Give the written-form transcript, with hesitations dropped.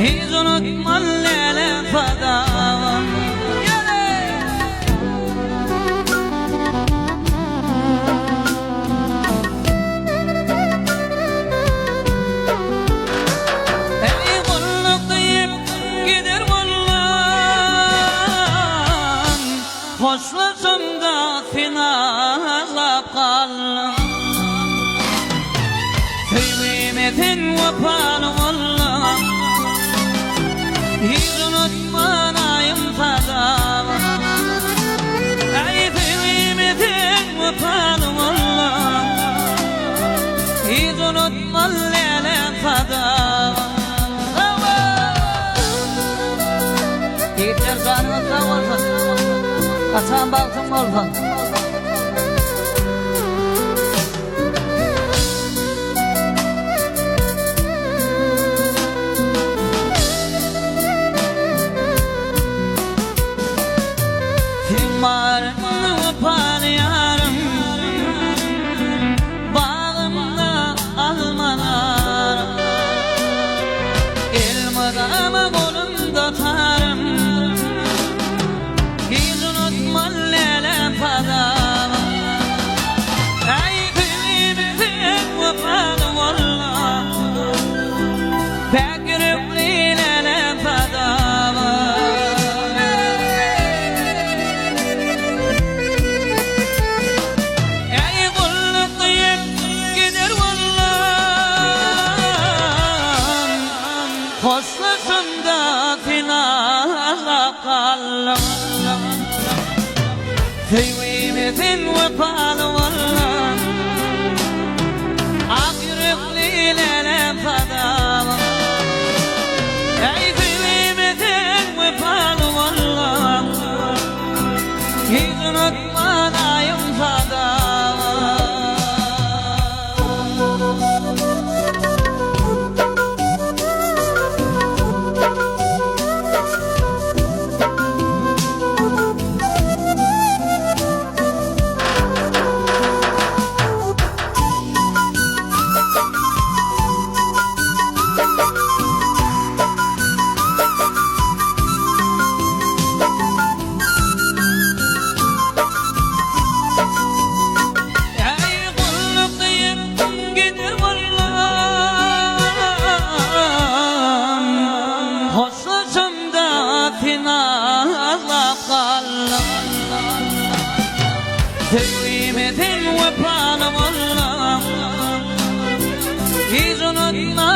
hiç unutma lele fadam. Ey kulluk deyip gider kullan, hoşlaşımda finallap kalın. Kıymetin vefalı wallah, hiç unutmanayım fadam. Ey kıymetin vefalı wallah, hiç unutma lele fadam. Yiğitler canınız sağ olsun, Hasan Balkın olsun. Varını parayarım, bağımda almanarım. Elmadama kolumda tarım, hiç unutma lele fadam. Ey kıymetin vefalı wallah, pek yürekli lele fadam. Hoşlaşımda finallap kalın. Kıymetin vefalı wallah, ak yürekli lele fadam. Ey kıymetin vefalı wallah, hiç unutmanayım fadam. Hoşlaşımda finallap kalın. Kıymetin vefalı wallah, hiç unutma